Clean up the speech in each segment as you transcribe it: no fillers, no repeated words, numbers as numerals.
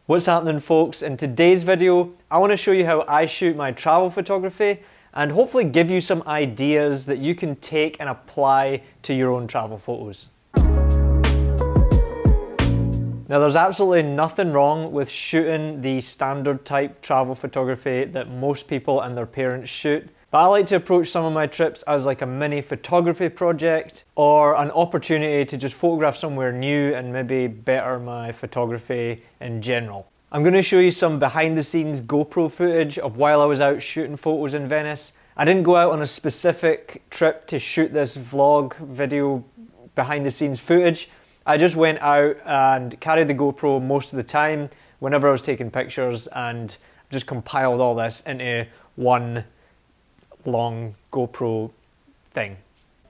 What's happening, folks? In today's video, I want to show you how I shoot my travel photography and hopefully give you some ideas that you can take and apply to your own travel photos. Now, there's absolutely nothing wrong with shooting the standard type travel photography that most people and their parents shoot. But I like to approach some of my trips as like a mini photography project or an opportunity to just photograph somewhere new and maybe better my photography in general. I'm going to show you some behind the scenes GoPro footage of while I was out shooting photos in Venice. I didn't go out on a specific trip to shoot this vlog video behind the scenes footage. I just went out and carried the GoPro most of the time whenever I was taking pictures and just compiled all this into one long GoPro thing.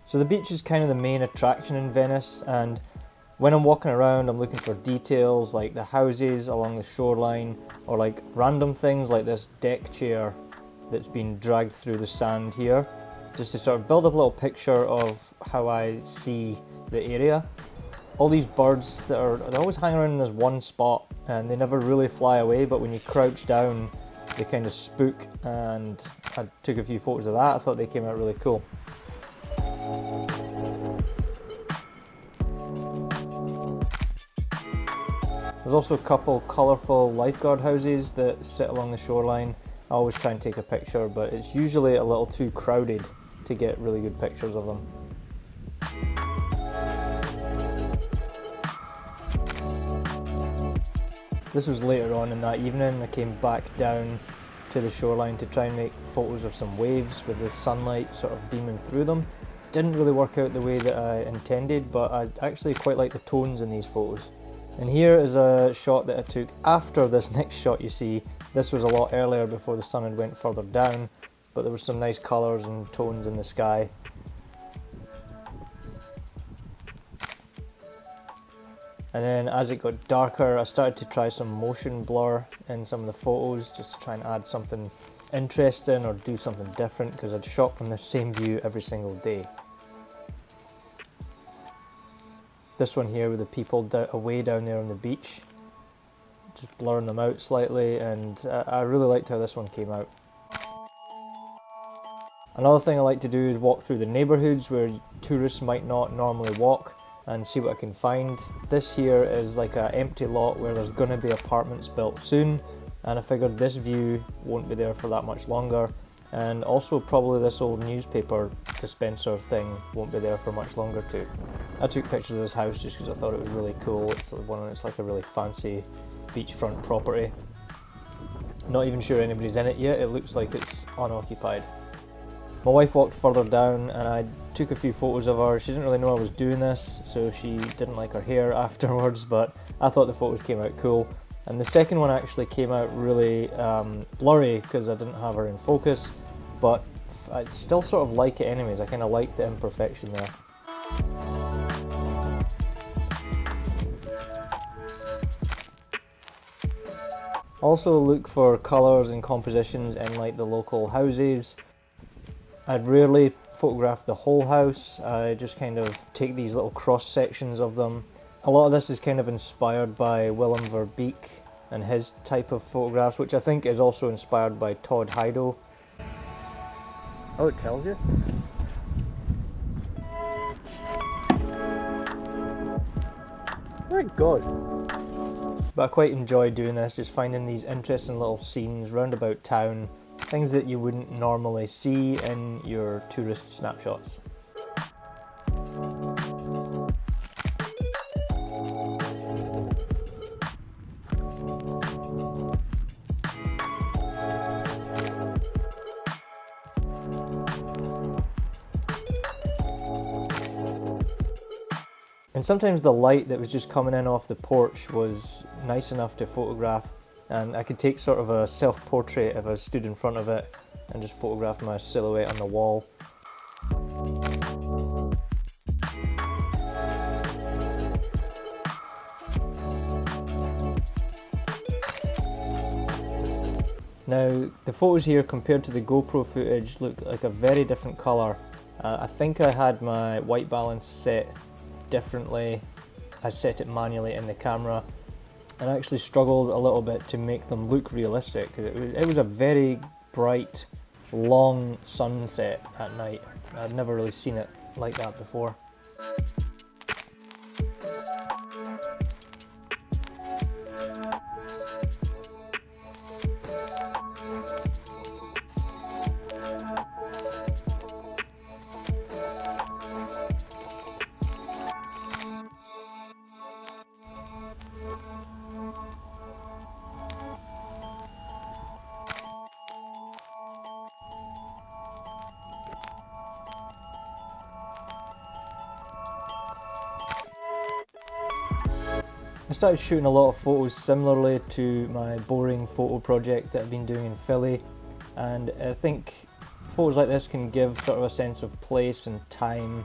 So the beach is kind of the main attraction in Venice, and when I'm walking around I'm looking for details like the houses along the shoreline or like random things like this deck chair that's been dragged through the sand here, just to sort of build up a little picture of how I see the area. All these birds they always hang around in this one spot and they never really fly away, but when you crouch down they kind of spook, and I took a few photos of that. I thought they came out really cool. There's also a couple colourful lifeguard houses that sit along the shoreline. I always try and take a picture, but it's usually a little too crowded to get really good pictures of them. This was later on in that evening. I came back down to the shoreline to try and make photos of some waves with the sunlight sort of beaming through them. Didn't really work out the way that I intended, but I actually quite like the tones in these photos. And here is a shot that I took after this next shot you see. This was a lot earlier before the sun had went further down, but there was some nice colours and tones in the sky. And then as it got darker, I started to try some motion blur in some of the photos, just to try and add something interesting or do something different, because I'd shot from the same view every single day. This one here with the people away down there on the beach, just blurring them out slightly, and I really liked how this one came out. Another thing I like to do is walk through the neighbourhoods where tourists might not normally walk, and see what I can find. This here is like an empty lot where there's going to be apartments built soon, and I figured this view won't be there for that much longer, and also probably this old newspaper dispenser thing won't be there for much longer too. I took pictures of this house just because I thought it was really cool. It's like a really fancy beachfront property. Not even sure anybody's in it yet. It looks like it's unoccupied. My wife walked further down and I took a few photos of her. She didn't really know I was doing this, so she didn't like her hair afterwards, but I thought the photos came out cool. And the second one actually came out really blurry because I didn't have her in focus, but I still sort of like it anyways. I kind of like the imperfection there. Also look for colours and compositions in like the local houses. I'd rarely photograph the whole house. I just kind of take these little cross sections of them. A lot of this is kind of inspired by Willem Verbeek and his type of photographs, which I think is also inspired by Todd Hido. Oh, it tells you? My God. But I quite enjoy doing this, just finding these interesting little scenes round about town, things that you wouldn't normally see in your tourist snapshots. And sometimes the light that was just coming in off the porch was nice enough to photograph, and I could take sort of a self-portrait if I stood in front of it and just photograph my silhouette on the wall. Now the photos here compared to the GoPro footage look like a very different colour. I think I had my white balance set differently. I set it manually in the camera, and I actually struggled a little bit to make them look realistic. It was a very bright, long sunset at night. I'd never really seen it like that before. I started shooting a lot of photos similarly to my boring photo project that I've been doing in Philly, and I think photos like this can give sort of a sense of place and time,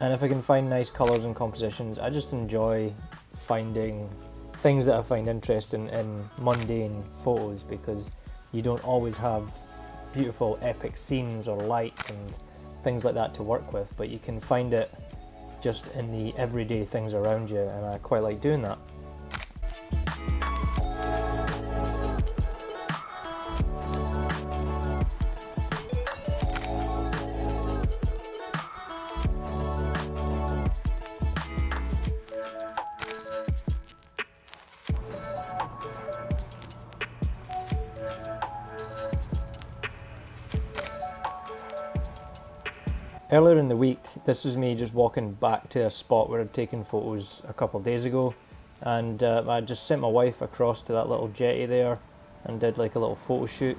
and if I can find nice colours and compositions, I just enjoy finding things that I find interesting in mundane photos, because you don't always have beautiful epic scenes or light and things like that to work with, but you can find it just in the everyday things around you, and I quite like doing that. Earlier in the week, this was me just walking back to a spot where I'd taken photos a couple of days ago, and I just sent my wife across to that little jetty there and did like a little photo shoot.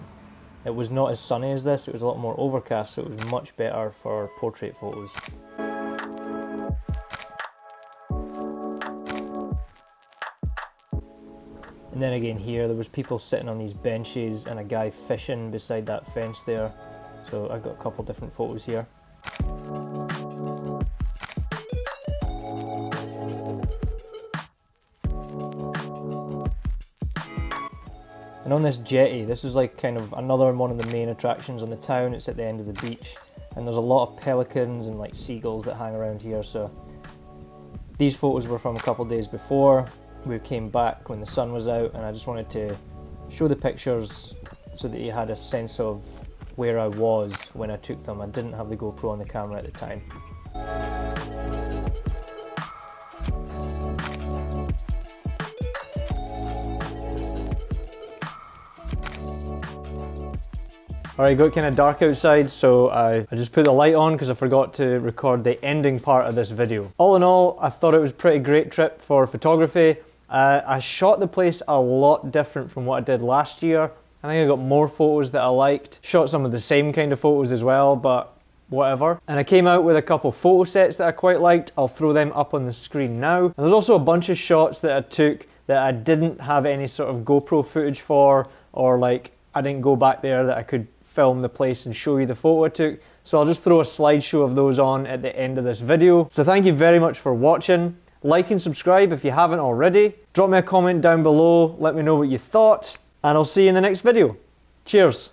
It was not as sunny as this, it was a lot more overcast, so it was much better for portrait photos. And then again here, there was people sitting on these benches and a guy fishing beside that fence there, so I got a couple different photos here. And on this jetty, this is like kind of another one of the main attractions on the town. It's at the end of the beach, and there's a lot of pelicans and like seagulls that hang around here. So these photos were from a couple of days before we came back when the sun was out, and I just wanted to show the pictures so that you had a sense of where I was when I took them. I didn't have the GoPro on the camera at the time. Alright, it got kind of dark outside, so I just put the light on because I forgot to record the ending part of this video. All in all, I thought it was a pretty great trip for photography. I shot the place a lot different from what I did last year. I think I got more photos that I liked. Shot some of the same kind of photos as well, but whatever. And I came out with a couple photo sets that I quite liked. I'll throw them up on the screen now. And there's also a bunch of shots that I took that I didn't have any sort of GoPro footage for, or like I didn't go back there that I could film the place and show you the photo I took. So I'll just throw a slideshow of those on at the end of this video. So thank you very much for watching. Like and subscribe if you haven't already. Drop me a comment down below, let me know what you thought, and I'll see you in the next video. Cheers.